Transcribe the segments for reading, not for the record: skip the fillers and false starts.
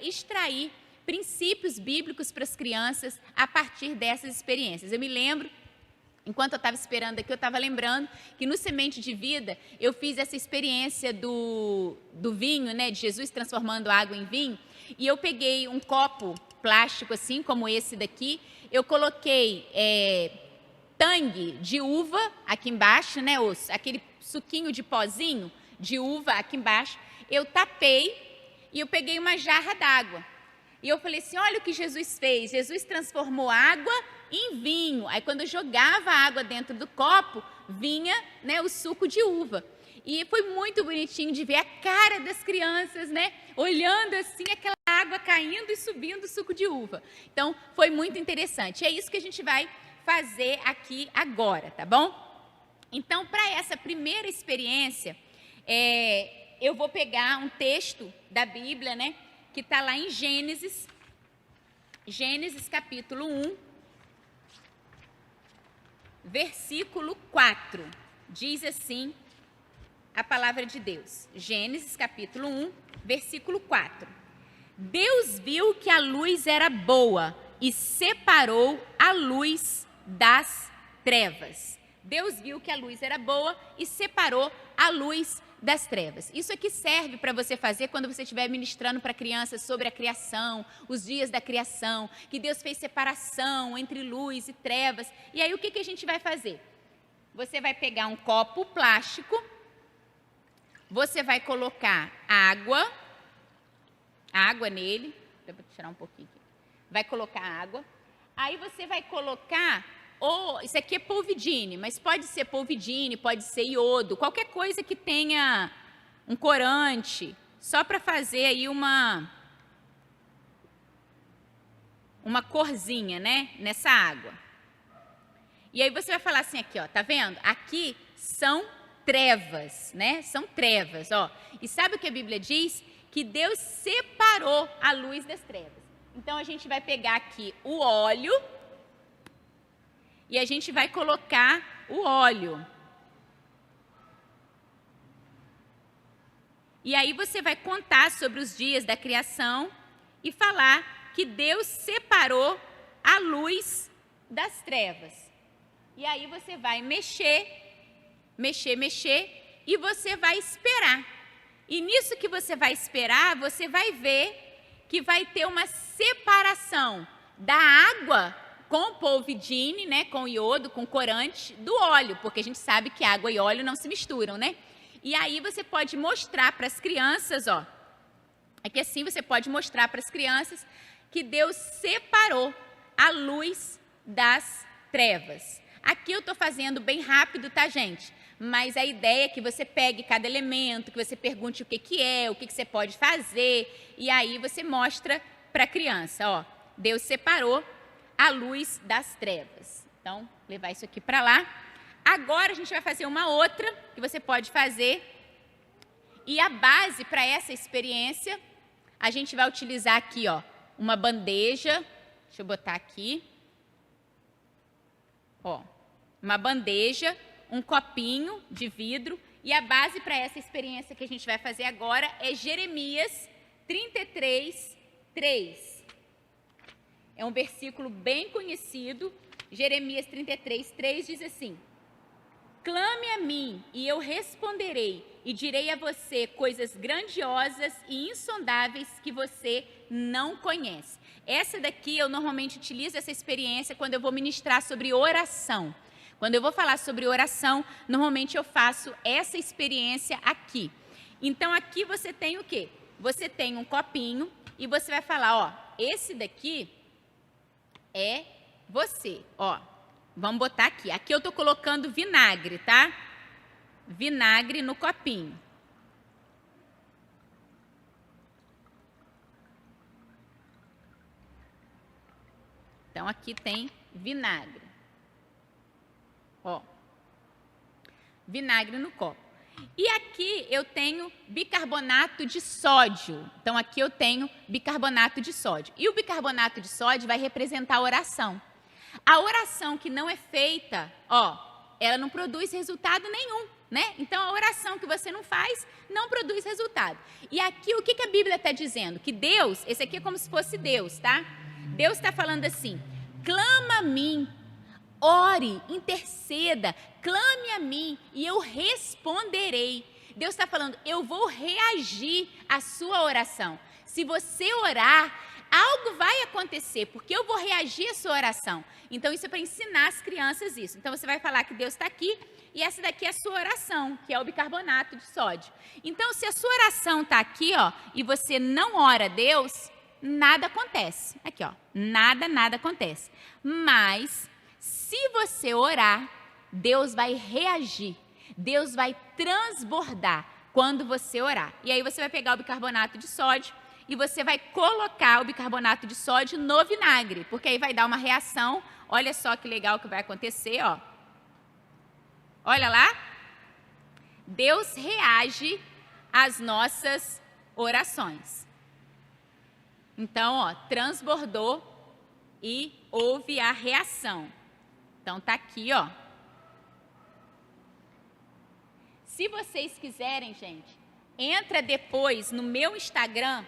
extrair princípios bíblicos para as crianças a partir dessas experiências. Eu me lembro, enquanto eu estava esperando aqui, eu estava lembrando que no Semente de Vida eu fiz essa experiência do vinho, né, de Jesus transformando água em vinho, e eu peguei um copo plástico assim, como esse daqui, eu coloquei tangue de uva aqui embaixo, né, aquele suquinho de pozinho de uva aqui embaixo, eu tapei e eu peguei uma jarra d'água. E eu falei assim, olha o que Jesus fez, Jesus transformou água em vinho. Aí quando eu jogava a água dentro do copo, vinha, né, o suco de uva. E foi muito bonitinho de ver a cara das crianças, né, olhando assim aquela água caindo e subindo o suco de uva. Então, foi muito interessante. É isso que a gente vai fazer aqui agora, tá bom? Então, para essa primeira experiência, eu vou pegar um texto da Bíblia, né, que está lá em Gênesis capítulo 1, versículo 4. Diz assim a palavra de Deus. Gênesis capítulo 1, versículo 4. Deus viu que a luz era boa e separou a luz das trevas. Deus viu que a luz era boa e separou a luz das trevas. Isso aqui serve para você fazer quando você estiver ministrando para crianças sobre a criação, os dias da criação, que Deus fez separação entre luz e trevas. E aí o que a gente vai fazer? Você vai pegar um copo plástico, você vai colocar água nele, vou tirar um pouquinho aqui. Vai colocar água, aí você vai colocar, isso aqui é polvidine, mas pode ser polvidine, pode ser iodo, qualquer coisa que tenha um corante, só para fazer aí uma corzinha, né, nessa água. E aí você vai falar assim aqui, ó, tá vendo? Aqui são trevas, né? São trevas, ó. E sabe o que a Bíblia diz? Que Deus separou a luz das trevas. Então a gente vai pegar aqui o óleo e a gente vai colocar o óleo. E aí você vai contar sobre os dias da criação e falar que Deus separou a luz das trevas. E aí você vai mexer, e você vai esperar. E nisso que você vai esperar, você vai ver que vai ter uma separação da água com polvidine, né, com iodo, com corante, do óleo, porque a gente sabe que água e óleo não se misturam, né? E aí você pode mostrar para as crianças, ó, é que assim você pode mostrar para as crianças que Deus separou a luz das trevas. Aqui eu estou fazendo bem rápido, tá, gente? Mas a ideia é que você pegue cada elemento, que você pergunte o que é, o que você pode fazer, e aí você mostra para a criança, ó, Deus separou a luz das trevas. Então, levar isso aqui para lá. Agora a gente vai fazer uma outra que você pode fazer, e a base para essa experiência, a gente vai utilizar aqui, ó, uma bandeja, deixa eu botar aqui, ó, uma bandeja, um copinho de vidro, e a base para essa experiência que a gente vai fazer agora é Jeremias 33, 3. É um versículo bem conhecido. Jeremias 33, 3 diz assim: clame a mim e eu responderei e direi a você coisas grandiosas e insondáveis que você não conhece. Essa daqui eu normalmente utilizo essa experiência quando eu vou ministrar sobre oração. Quando eu vou falar sobre oração, normalmente eu faço essa experiência aqui. Então aqui você tem o quê? Você tem um copinho e você vai falar, ó, esse daqui é você, ó. Vamos botar aqui. Aqui eu tô colocando vinagre, tá? Vinagre no copinho. Então aqui tem vinagre. Ó, vinagre no copo. E aqui eu tenho bicarbonato de sódio. Então aqui eu tenho bicarbonato de sódio. E o bicarbonato de sódio vai representar a oração. A oração que não é feita, ó, ela não produz resultado nenhum, né? Então, a oração que você não faz não produz resultado. E aqui, o que a Bíblia está dizendo? Que Deus, esse aqui é como se fosse Deus, tá? Deus está falando assim, clama a mim, ore, interceda, clame a mim e eu responderei. Deus está falando, eu vou reagir à sua oração. Se você orar, algo vai acontecer, porque eu vou reagir à sua oração. Então, isso é para ensinar as crianças isso. Então, você vai falar que Deus está aqui e essa daqui é a sua oração, que é o bicarbonato de sódio. Então, se a sua oração está aqui, ó, e você não ora a Deus, nada acontece. Aqui, ó, nada acontece. Mas, se você orar, Deus vai reagir. Deus vai transbordar quando você orar. E aí você vai pegar o bicarbonato de sódio e você vai colocar o bicarbonato de sódio no vinagre, porque aí vai dar uma reação. Olha só que legal que vai acontecer, ó. Olha lá. Deus reage às nossas orações. Então, ó, transbordou e houve a reação. Então, tá aqui, ó. Se vocês quiserem, gente, entra depois no meu Instagram,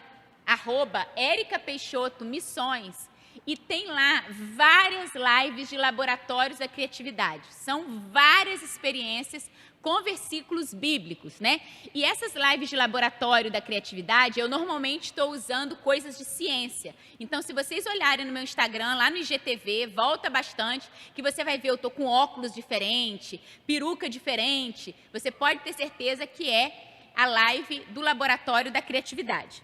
@ericapeixotomissões, e tem lá várias lives de laboratórios da criatividade. São várias experiências com versículos bíblicos, né? E essas lives de laboratório da criatividade, eu normalmente estou usando coisas de ciência. Então, se vocês olharem no meu Instagram, lá no IGTV, volta bastante, que você vai ver, eu estou com óculos diferente, peruca diferente. Você pode ter certeza que é a live do laboratório da criatividade.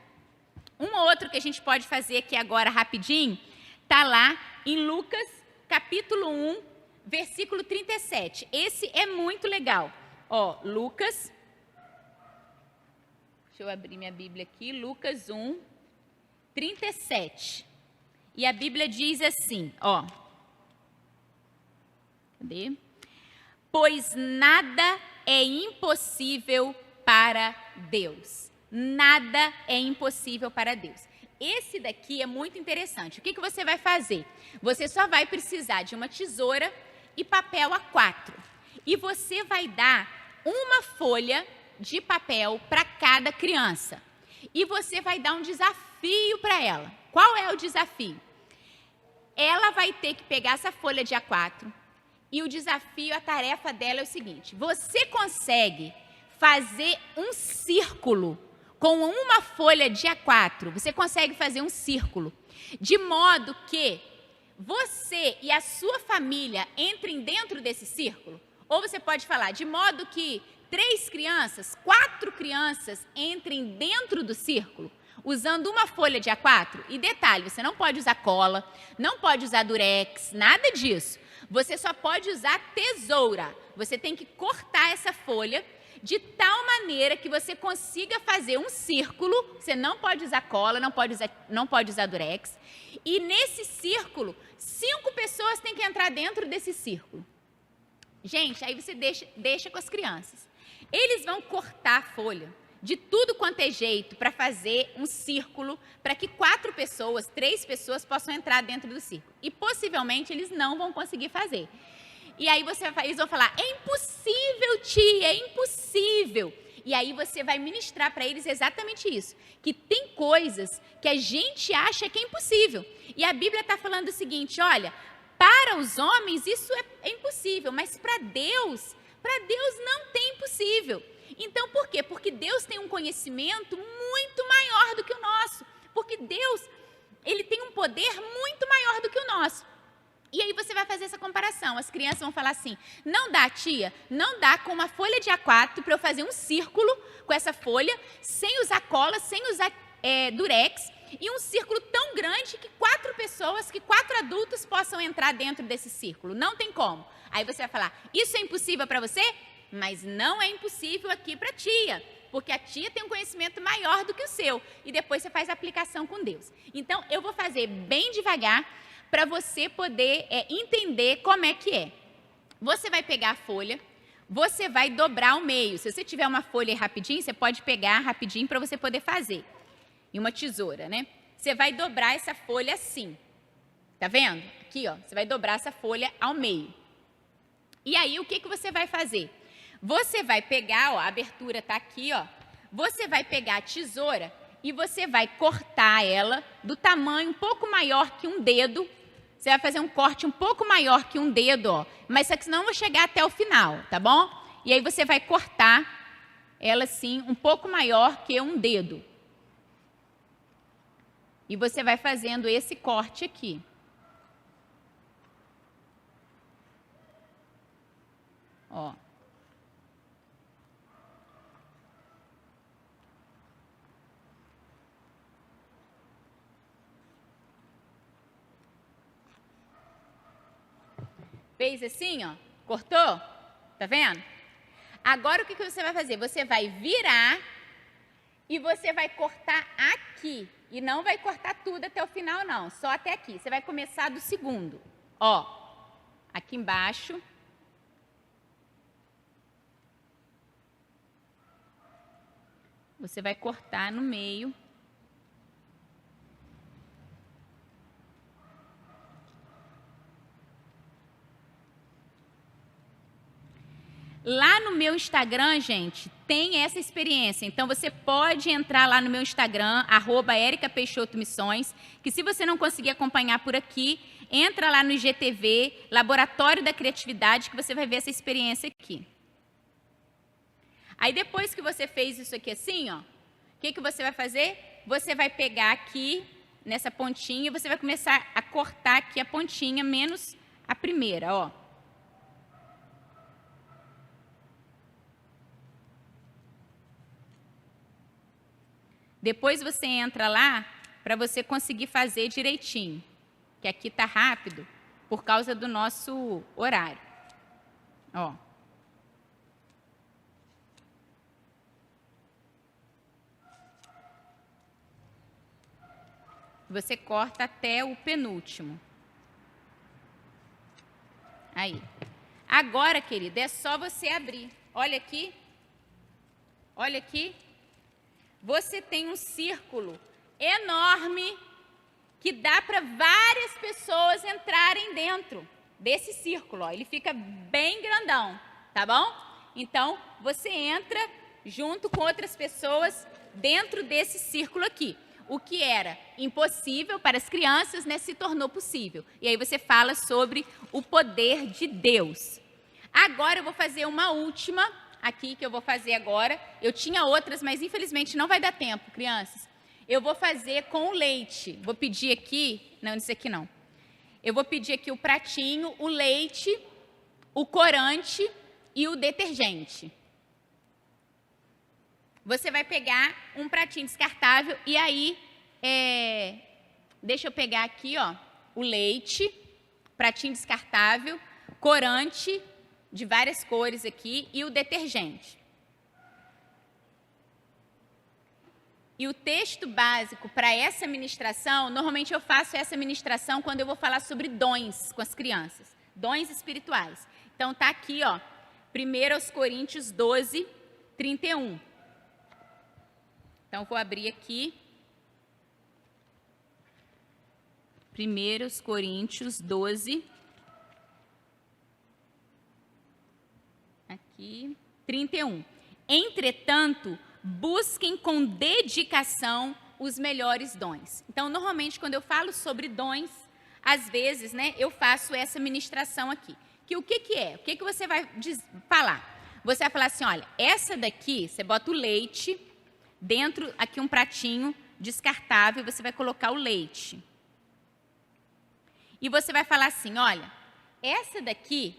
Um outro que a gente pode fazer aqui agora rapidinho, está lá em Lucas, capítulo 1, versículo 37. Esse é muito legal. Ó, Lucas, deixa eu abrir minha Bíblia aqui, Lucas 1, 37. E a Bíblia diz assim, ó. Cadê? Pois nada é impossível para Deus. Nada é impossível para Deus. Esse daqui é muito interessante. O que você vai fazer? Você só vai precisar de uma tesoura e papel A4. E você vai dar uma folha de papel para cada criança. E você vai dar um desafio para ela. Qual é o desafio? Ela vai ter que pegar essa folha de A4 e o desafio, a tarefa dela é o seguinte: você consegue fazer um círculo com uma folha de A4, você consegue fazer um círculo, de modo que você e a sua família entrem dentro desse círculo? Ou você pode falar, de modo que 3 crianças, 4 crianças entrem dentro do círculo, usando uma folha de A4? E detalhe, você não pode usar cola, não pode usar durex, nada disso. Você só pode usar tesoura. Você tem que cortar essa folha de tal maneira que você consiga fazer um círculo. Você não pode usar cola, não pode usar durex. E nesse círculo, 5 pessoas têm que entrar dentro desse círculo. Gente, aí você deixa com as crianças. Eles vão cortar a folha de tudo quanto é jeito para fazer um círculo para que 4 pessoas, 3 pessoas possam entrar dentro do círculo. E possivelmente eles não vão conseguir fazer. E aí eles vão falar, é impossível, tia, é impossível. E aí você vai ministrar para eles exatamente isso, que tem coisas que a gente acha que é impossível. E a Bíblia está falando o seguinte, olha, para os homens isso é impossível, mas para Deus não tem impossível. Então, por quê? Porque Deus tem um conhecimento muito maior do que o nosso. Porque Deus, Ele tem um poder muito maior do que o nosso. E aí você vai fazer essa comparação. As crianças vão falar assim, não dá, tia, não dá com uma folha de A4 para eu fazer um círculo com essa folha, sem usar cola, sem usar durex, e um círculo tão grande que 4 pessoas, que 4 adultos possam entrar dentro desse círculo. Não tem como. Aí você vai falar, isso é impossível para você? Mas não é impossível aqui para a tia, porque a tia tem um conhecimento maior do que o seu. E depois você faz a aplicação com Deus. Então, eu vou fazer bem devagar para você poder entender como é que é. Você vai pegar a folha, você vai dobrar ao meio. Se você tiver uma folha aí rapidinho, você pode pegar rapidinho para você poder fazer. E uma tesoura, né? Você vai dobrar essa folha assim. Tá vendo? Aqui, ó. Você vai dobrar essa folha ao meio. E aí, o que você vai fazer? Você vai pegar, ó, a abertura está aqui, ó. Você vai pegar a tesoura e você vai cortar ela do tamanho um pouco maior que um dedo. Você vai fazer um corte um pouco maior que um dedo, ó. Mas só que senão eu vou chegar até o final, tá bom? E aí você vai cortar ela assim, um pouco maior que um dedo. E você vai fazendo esse corte aqui. Ó. Fez assim, ó. Cortou? Tá vendo? Agora o que você vai fazer? Você vai virar e você vai cortar aqui. E não vai cortar tudo até o final, não. Só até aqui. Você vai começar do segundo. Ó. Aqui embaixo. Você vai cortar no meio. Lá no meu Instagram, gente, tem essa experiência. Então, você pode entrar lá no meu Instagram, @ericapeixotomissões, que se você não conseguir acompanhar por aqui, entra lá no IGTV, Laboratório da Criatividade, que você vai ver essa experiência aqui. Aí, depois que você fez isso aqui assim, ó, o que você vai fazer? Você vai pegar aqui, nessa pontinha, e você vai começar a cortar aqui a pontinha, menos a primeira, ó. Depois você entra lá para você conseguir fazer direitinho, que aqui está rápido por causa do nosso horário. Ó. Você corta até o penúltimo. Aí. Agora, querida, é só você abrir. Olha aqui. Olha aqui. Você tem um círculo enorme que dá para várias pessoas entrarem dentro desse círculo. Ó. Ele fica bem grandão, tá bom? Então, você entra junto com outras pessoas dentro desse círculo aqui. O que era impossível para as crianças, né, se tornou possível. E aí você fala sobre o poder de Deus. Agora eu vou fazer uma última aqui que eu vou fazer agora. Eu tinha outras, mas infelizmente não vai dar tempo, crianças. Eu vou fazer com o leite. Vou pedir aqui, não, isso aqui não. Eu vou pedir aqui o pratinho, o leite, o corante e o detergente. Você vai pegar um pratinho descartável e aí, deixa eu pegar aqui, ó, o leite, pratinho descartável, corante de várias cores aqui e o detergente. E o texto básico para essa ministração, normalmente eu faço essa ministração quando eu vou falar sobre dons com as crianças, dons espirituais. Então tá aqui, ó, 1 Coríntios 12, 31. Então vou abrir aqui. 1 Coríntios 12, aqui, 31. Entretanto, busquem com dedicação os melhores dons. Então, normalmente, quando eu falo sobre dons, às vezes, né, eu faço essa ministração aqui. Que o que é? O que você vai falar? Você vai falar assim, olha, essa daqui, você bota o leite, dentro aqui um pratinho descartável, você vai colocar o leite. E você vai falar assim, olha, essa daqui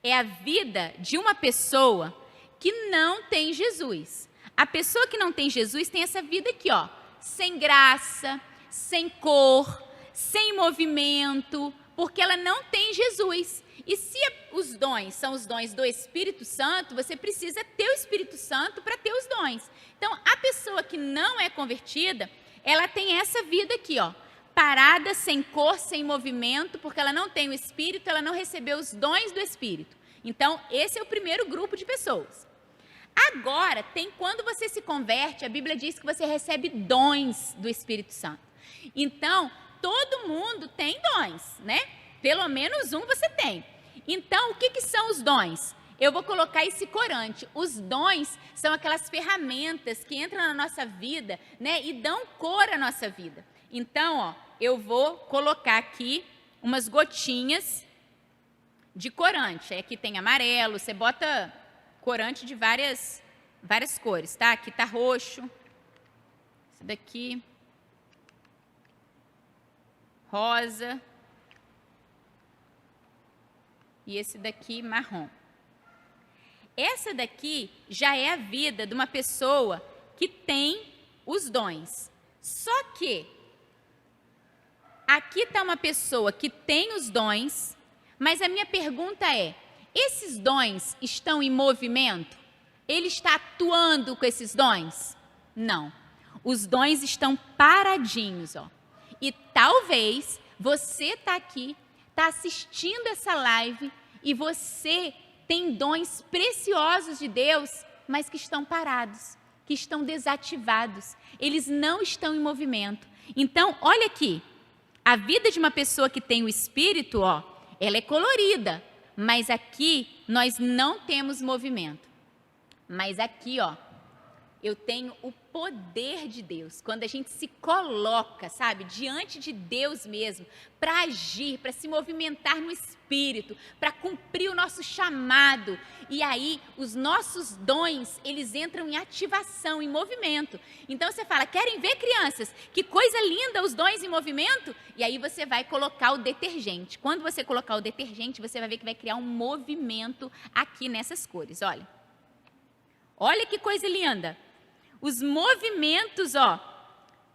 é a vida de uma pessoa que não tem Jesus. A pessoa que não tem Jesus tem essa vida aqui, ó, sem graça, sem cor, sem movimento, porque ela não tem Jesus. E se os dons são os dons do Espírito Santo, você precisa ter o Espírito Santo para ter os dons. Então, a pessoa que não é convertida, ela tem essa vida aqui, ó, parada, sem cor, sem movimento, porque ela não tem o Espírito, ela não recebeu os dons do Espírito. Então, esse é o primeiro grupo de pessoas. Agora, tem quando você se converte, a Bíblia diz que você recebe dons do Espírito Santo. Então, todo mundo tem dons, né? Pelo menos um você tem. Então, o que são os dons? Eu vou colocar esse corante. Os dons são aquelas ferramentas que entram na nossa vida, né, e dão cor à nossa vida. Então, ó, eu vou colocar aqui umas gotinhas de corante. Aqui tem amarelo, você bota corante de várias cores, tá? Aqui tá roxo, esse daqui, rosa, e esse daqui marrom. Essa daqui já é a vida de uma pessoa que tem os dons. Só que aqui está uma pessoa que tem os dons, mas a minha pergunta é, esses dons estão em movimento? Ele está atuando com esses dons? Não. Os dons estão paradinhos, ó. E talvez você está aqui, está assistindo essa live e você tem dons preciosos de Deus, mas que estão parados, que estão desativados. Eles não estão em movimento. Então, olha aqui. A vida de uma pessoa que tem o Espírito, ó, ela é colorida, mas aqui nós não temos movimento. Mas aqui, ó, eu tenho o poder de Deus. Quando a gente se coloca, sabe, diante de Deus mesmo, para agir, para se movimentar no Espírito, para cumprir o nosso chamado. E aí, os nossos dons, eles entram em ativação, em movimento. Então, você fala, querem ver, crianças? Que coisa linda os dons em movimento? E aí, você vai colocar o detergente. Quando você colocar o detergente, você vai ver que vai criar um movimento aqui nessas cores, olha. Olha que coisa linda. Os movimentos, ó,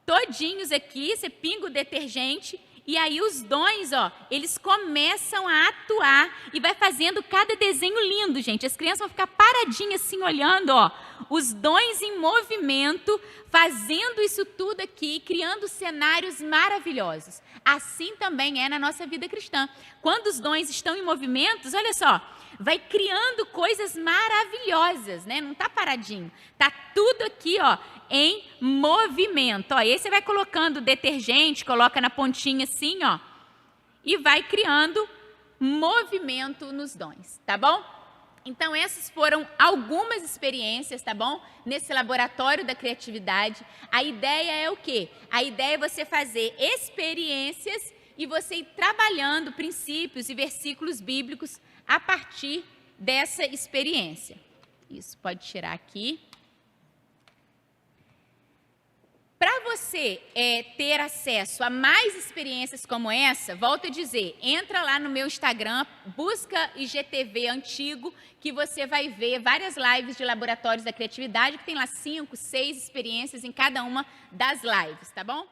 todinhos aqui, você pinga o detergente e aí os dons, ó, eles começam a atuar e vai fazendo cada desenho lindo, gente. As crianças vão ficar paradinhas assim, olhando, ó, os dons em movimento, fazendo isso tudo aqui, criando cenários maravilhosos. Assim também é na nossa vida cristã. Quando os dons estão em movimentos, olha só, vai criando coisas maravilhosas, né? Não está paradinho. Está tudo aqui, ó, em movimento. Ó, aí você vai colocando detergente, coloca na pontinha assim, ó, e vai criando movimento nos dons, tá bom? Então, essas foram algumas experiências, tá bom? Nesse laboratório da criatividade. A ideia é o quê? A ideia é você fazer experiências e você ir trabalhando princípios e versículos bíblicos a partir dessa experiência. Isso, pode tirar aqui. Para você ter acesso a mais experiências como essa, volto a dizer, entra lá no meu Instagram, busca IGTV antigo, que você vai ver várias lives de laboratórios da criatividade, que tem lá 5, 6 experiências em cada uma das lives, tá bom?